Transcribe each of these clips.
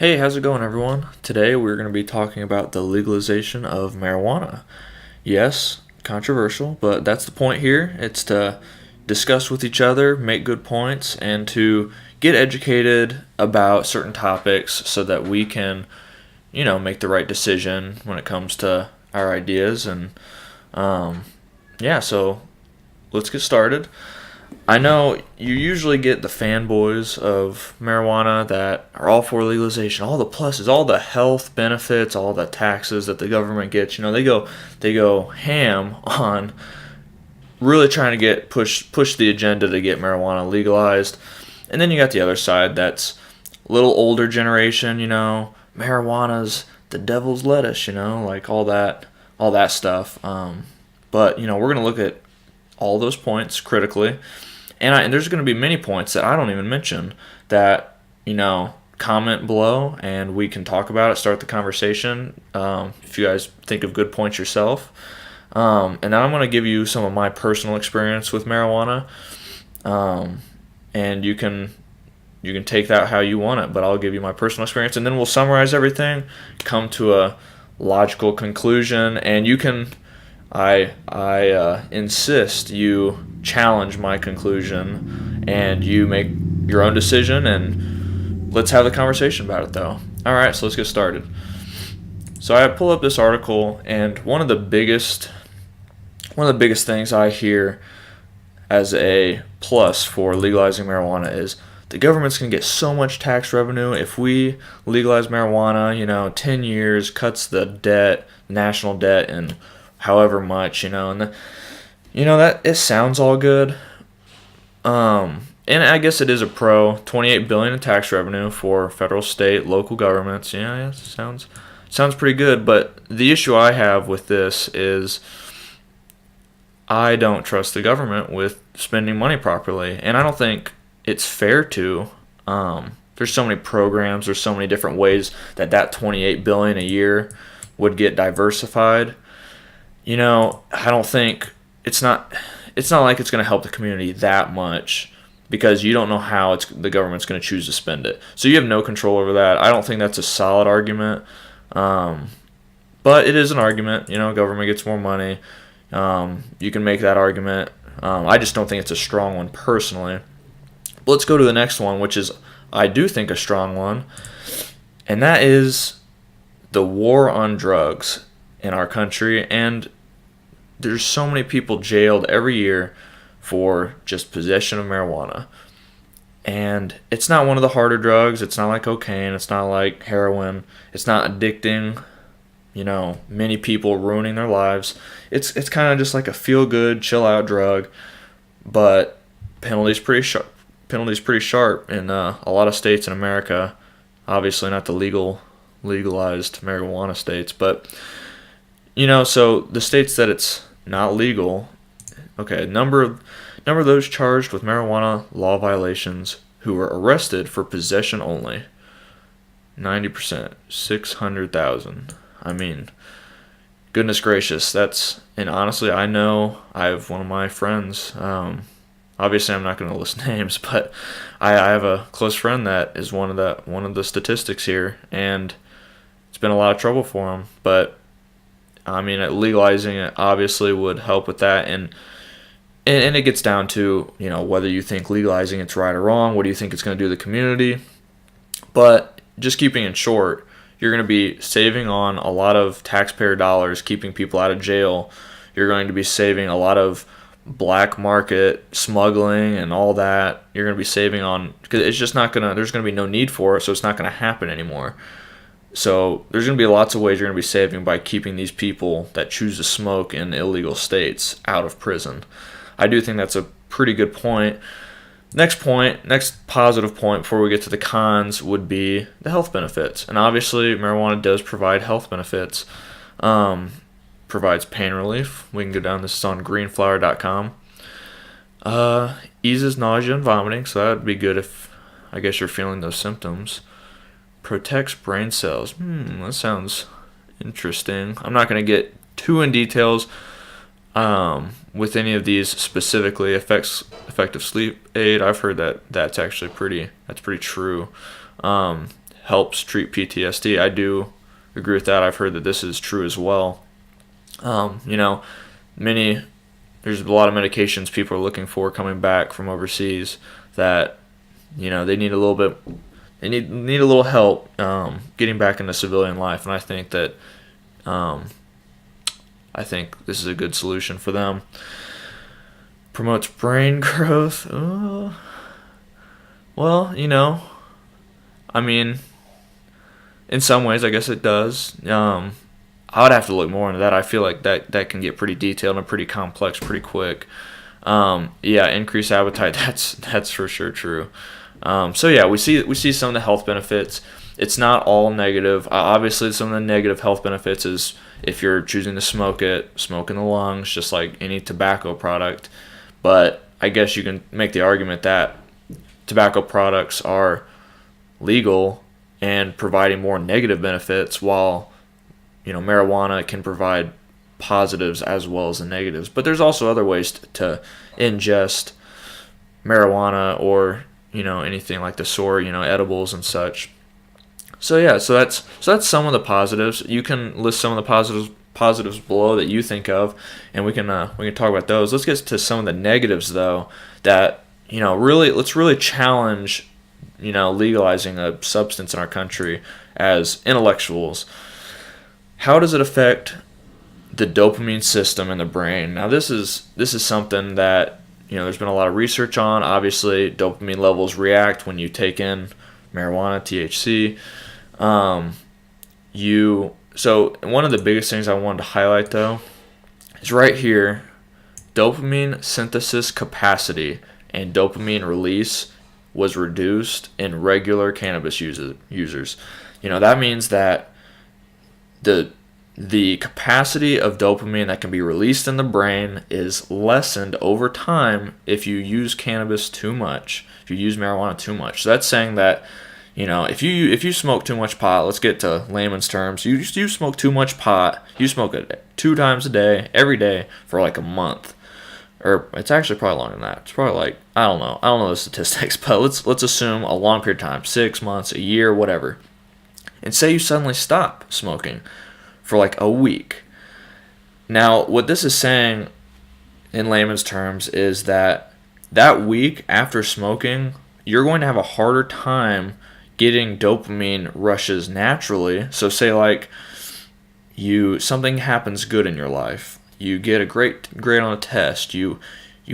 Hey, how's it going, everyone? Today we're going to be talking about the legalization of marijuana. Yes, controversial, but that's the point here. It's to discuss with each other, make good points, and to get educated about certain topics so that we can, make the right decision when it comes to our ideas. And so let's get started. I know you usually get the fanboys of marijuana that are all for legalization, all the pluses, all the health benefits, all the taxes that the government gets. They go ham on really trying to get push the agenda to get marijuana legalized. And then you got the other side that's a little older generation, marijuana's the devil's lettuce, like all that stuff. But we're gonna look at all those points critically. And there's going to be many points that I don't even mention that, comment below and we can talk about it, start the conversation if you guys think of good points yourself. And then I'm going to give you some of my personal experience with marijuana. And you can take that how you want it, but I'll give you my personal experience. And then we'll summarize everything, come to a logical conclusion, and you can I insist you challenge my conclusion and you make your own decision, and let's have the conversation about it though. All right, so let's get started. So I pull up this article, and one of the biggest things I hear as a plus for legalizing marijuana is the government's going to get so much tax revenue if we legalize marijuana. 10 years cuts the national debt, and however much, and that it sounds all good. And I guess it is a pro. $28 billion in tax revenue for federal, state, local governments. Yeah, sounds pretty good. But the issue I have with this is I don't trust the government with spending money properly, and I don't think it's fair to. There's so many programs. There's so many different ways that $28 billion a year would get diversified. I don't think it's not like it's going to help the community that much, because you don't know how the government's going to choose to spend it. So you have no control over that. I don't think that's a solid argument. But it is an argument. Government gets more money. You can make that argument. I just don't think it's a strong one personally. But let's go to the next one, which is, I do think, a strong one. And that is the war on drugs in our country. And there's so many people jailed every year for just possession of marijuana. And it's not one of the harder drugs. It's not like cocaine. It's not like heroin. It's not addicting. Many people ruining their lives. It's kind of just like a feel-good, chill-out drug. But penalties pretty sharp. In a lot of states in America. Obviously not the legalized marijuana states, but so the states that it's not legal, okay, number of those charged with marijuana law violations who were arrested for possession only, 90%, 600,000. I mean, goodness gracious, and honestly, I know I have one of my friends, obviously I'm not going to list names, but I have a close friend that is one of the statistics here, and it's been a lot of trouble for him. But legalizing it obviously would help with that, and it gets down to whether you think legalizing it's right or wrong. What do you think it's going to do to the community? But just keeping it short, you're going to be saving on a lot of taxpayer dollars, keeping people out of jail. You're going to be saving a lot of black market smuggling and all that. You're going to be saving on, because it's just not going to, there's going to be no need for it, so it's not going to happen anymore. So there's going to be lots of ways you're going to be saving by keeping these people that choose to smoke in illegal states out of prison. I do think that's a pretty good point. Next positive point before we get to the cons would be the health benefits. And obviously marijuana does provide health benefits. Provides pain relief. We can go down, this is on greenflower.com. Eases nausea and vomiting, so that would be good if, I guess, you're feeling those symptoms. Protects brain cells. That sounds interesting. I'm not going to get too in details with any of these specifically. Effective sleep aid. I've heard that's actually pretty true. helps treat PTSD. I do agree with that. I've heard that this is true as well. You know, there's a lot of medications people are looking for coming back from overseas that, you know, they need a little bit, they need a little help getting back into civilian life, and I think that this is a good solution for them. Promotes brain growth. Well, you know, I mean, in some ways, I guess it does. I would have to look more into that. I feel like that can get pretty detailed and pretty complex pretty quick. Yeah, increased appetite. That's for sure true. So yeah, we see some of the health benefits. It's not all negative. Obviously, some of the negative health benefits is if you're choosing to smoke in the lungs, just like any tobacco product. But I guess you can make the argument that tobacco products are legal and providing more negative benefits, while, you know, marijuana can provide positives as well as the negatives. But there's also other ways to ingest marijuana, or, you know, anything like the sort, you know, edibles and such. So yeah, so that's some of the positives. You can list some of the positives below that you think of, and we can talk about those. Let's get to some of the negatives though, that, you know, let's really challenge, you know, legalizing a substance in our country as intellectuals. How does it affect the dopamine system in the brain? Now this is something that, you know, there's been a lot of research on. Obviously, dopamine levels react when you take in marijuana, THC. So one of the biggest things I wanted to highlight though is right here: dopamine synthesis capacity and dopamine release was reduced in regular cannabis users. You know, that means that the capacity of dopamine that can be released in the brain is lessened over time if you use cannabis too much, if you use marijuana too much. So that's saying that, you know, if you smoke too much pot, let's get to layman's terms, you smoke too much pot, you smoke it 2 times a day, every day for like a month. Or it's actually probably longer than that. It's probably like, I don't know the statistics, but let's assume a long period of time, 6 months, a year, whatever. And say you suddenly stop smoking for like a week. Now, what this is saying in layman's terms is that week after smoking, you're going to have a harder time getting dopamine rushes naturally. So say like something happens good in your life. You get a great grade on a test, you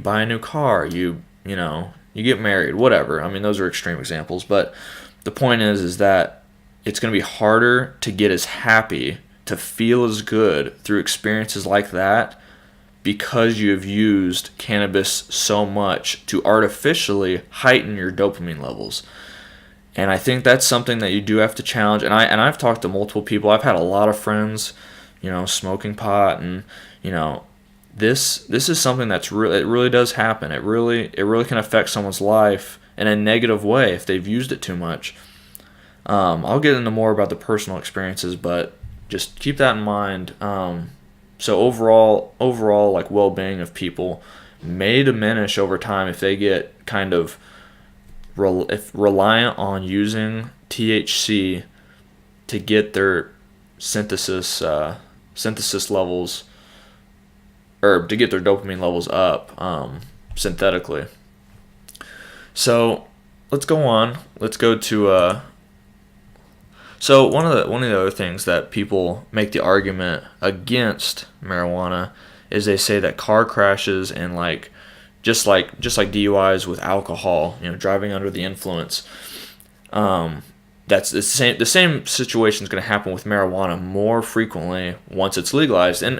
buy a new car, you get married, whatever. I mean, those are extreme examples, but the point is that it's going to be harder to get as happy, to feel as good through experiences like that, because you have used cannabis so much to artificially heighten your dopamine levels. And I think that's something that you do have to challenge. And I've talked to multiple people. I've had a lot of friends, you know, smoking pot, and, you know, this is something it really does happen. It really can affect someone's life in a negative way if they've used it too much. I'll get into more about the personal experiences, but just keep that in mind. So overall, like, well-being of people may diminish over time if they get kind of reliant on using THC to get their synthesis levels, or to get their dopamine levels up synthetically. So let's go on. Let's go to so one of the other things that people make the argument against marijuana is they say that car crashes and just like DUIs with alcohol, you know, driving under the influence, that's the same situation is going to happen with marijuana more frequently once it's legalized. And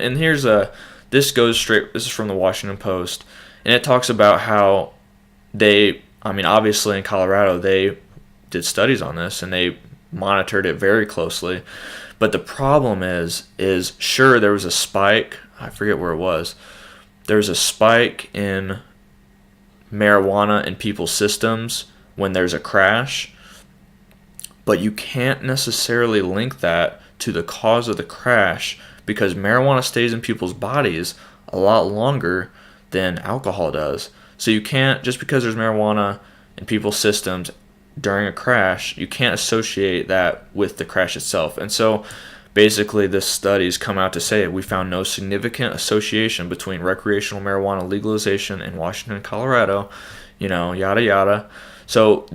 this is from the Washington Post, and it talks about how obviously in Colorado they did studies on this and they monitored it very closely. But the problem is sure, there was a spike, I forget where it was. There's a spike in marijuana in people's systems when there's a crash, but you can't necessarily link that to the cause of the crash, because marijuana stays in people's bodies a lot longer than alcohol does. So you can't, just because there's marijuana in people's systems during a crash, you can't associate that with the crash itself. And so basically this study's come out to say we found no significant association between recreational marijuana legalization in Washington and Colorado, yada yada. So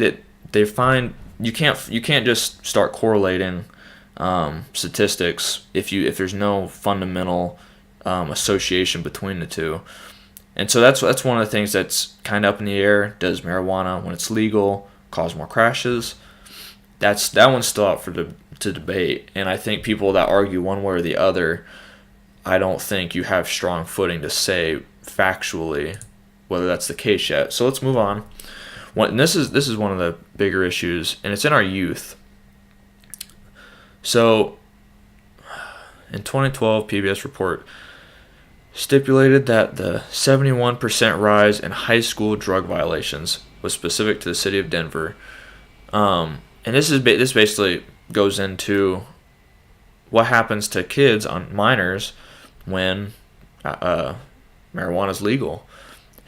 they find you can't just start correlating statistics if there's no fundamental association between the two. And so that's one of the things that's kind of up in the air. Does marijuana, when it's legal, cause more crashes? That one's still out to debate. And I think people that argue one way or the other, I don't think you have strong footing to say factually whether that's the case yet. So let's move on. And this is one of the bigger issues, and it's in our youth. So in 2012, PBS report stipulated that the 71% rise in high school drug violations was specific to the city of Denver. And this basically goes into what happens to kids, minors, when marijuana is legal.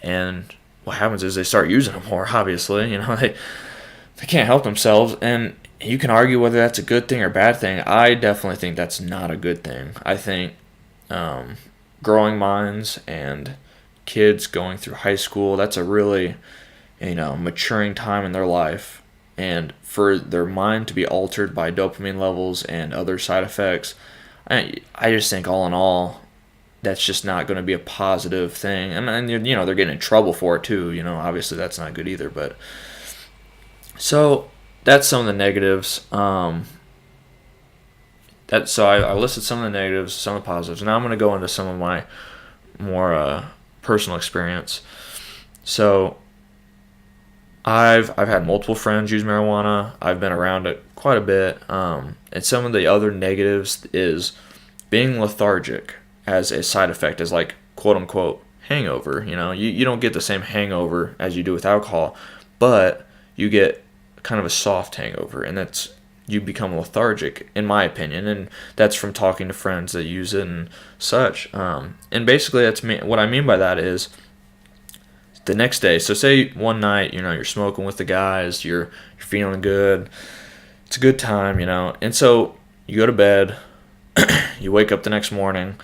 And what happens is they start using them more, obviously. They can't help themselves. And you can argue whether that's a good thing or bad thing. I definitely think that's not a good thing. I think growing minds and kids going through high school, that's a really, maturing time in their life. And for their mind to be altered by dopamine levels and other side effects, I just think all in all, that's just not going to be a positive thing. And they're getting in trouble for it too. Obviously that's not good either. But so that's some of the negatives. So I listed some of the negatives, some of the positives. Now I'm going to go into some of my more personal experience. So I've had multiple friends use marijuana. I've been around it quite a bit. And some of the other negatives is being lethargic as a side effect, as like quote unquote hangover. You don't get the same hangover as you do with alcohol, but you get kind of a soft hangover, and that's you become lethargic, in my opinion, and that's from talking to friends that use it and such. And basically, what I mean by that is the next day. So say one night, you're smoking with the guys, you're feeling good, it's a good time, and so you go to bed, you wake up the next morning,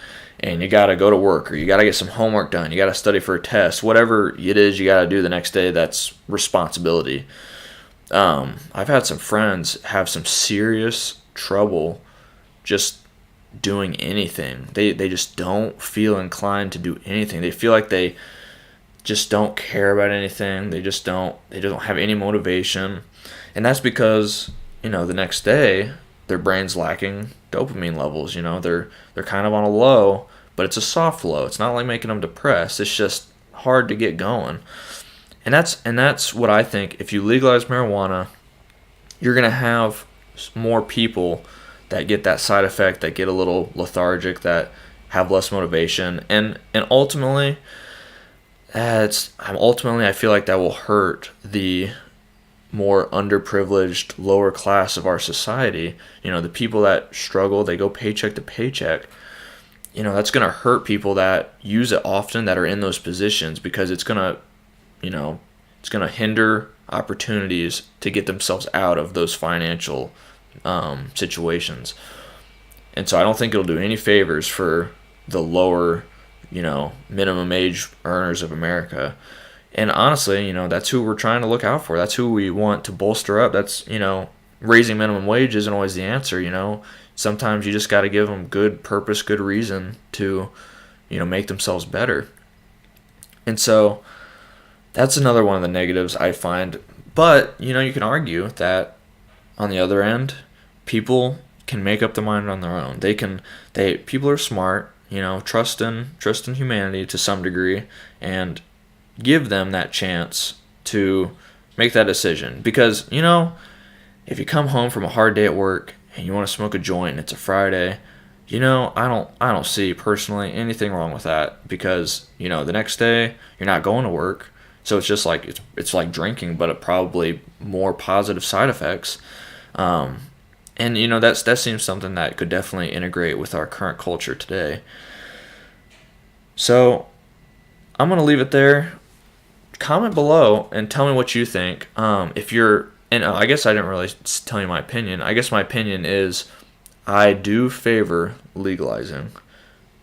and you gotta go to work, or you gotta get some homework done, you gotta study for a test, whatever it is you gotta do the next day. That's responsibility. I've had some friends have some serious trouble just doing anything. They just don't feel inclined to do anything. They feel like they just don't care about anything. They don't have any motivation. And that's because, the next day their brain's lacking dopamine levels. They're kind of on a low, but it's a soft low. It's not like making them depressed. It's just hard to get going. And that's what I think. If you legalize marijuana, you're going to have more people that get that side effect, that get a little lethargic, that have less motivation. And ultimately, I feel like that will hurt the more underprivileged lower class of our society. The people that struggle, they go paycheck to paycheck. That's going to hurt people that use it often, that are in those positions, because it's going to hinder opportunities to get themselves out of those financial situations. And so I don't think it'll do any favors for the lower, minimum age earners of America. And honestly, that's who we're trying to look out for. That's who we want to bolster up. That's, raising minimum wage isn't always the answer. Sometimes you just got to give them good purpose, good reason to, make themselves better. And so that's another one of the negatives I find. But, you can argue that on the other end, people can make up their mind on their own. People are smart, trust in humanity to some degree, and give them that chance to make that decision. Because, if you come home from a hard day at work and you want to smoke a joint and it's a Friday, I don't see personally anything wrong with that, because, the next day you're not going to work. So it's just like it's like drinking, but it probably more positive side effects. And that seems something that could definitely integrate with our current culture today. So I'm gonna leave it there. Comment below and tell me what you think. If you're and I guess I didn't really tell you my opinion. I guess my opinion is I do favor legalizing,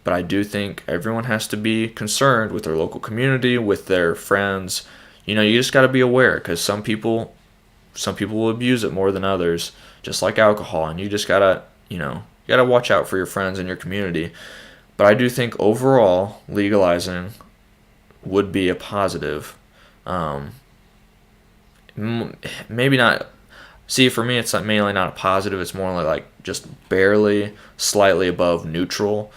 but I do think everyone has to be concerned with their local community, with their friends. You just got to be aware because some people will abuse it more than others, just like alcohol, and you just gotta, you gotta watch out for your friends and your community. But I do think overall legalizing would be a positive. Um, Maybe not. See, for me, it's not mainly not a positive. It's more like just barely, slightly above neutral.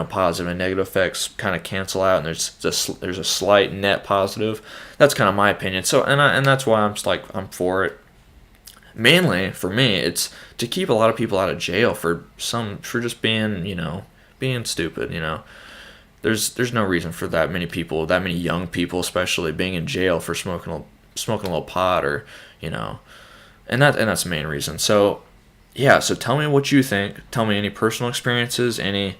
Positive and negative effects kind of cancel out, and there's a slight net positive. That's kind of my opinion. So, and that's why I'm for it. Mainly for me, it's to keep a lot of people out of jail for just being stupid. There's no reason for that many people, that many young people especially, being in jail for smoking a little pot, or you know, and that's the main reason. So yeah, so tell me what you think. Tell me any personal experiences, any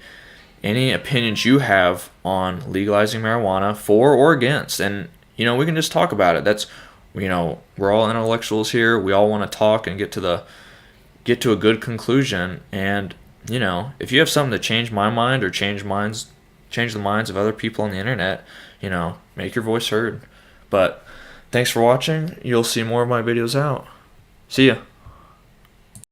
opinions you have on legalizing marijuana, for or against, and we can just talk about it. That's we're all intellectuals here. We all want to talk and get to a good conclusion. And if you have something to change my mind or change the minds of other people on the internet, make your voice heard. But thanks for watching. You'll see more of my videos out. See ya.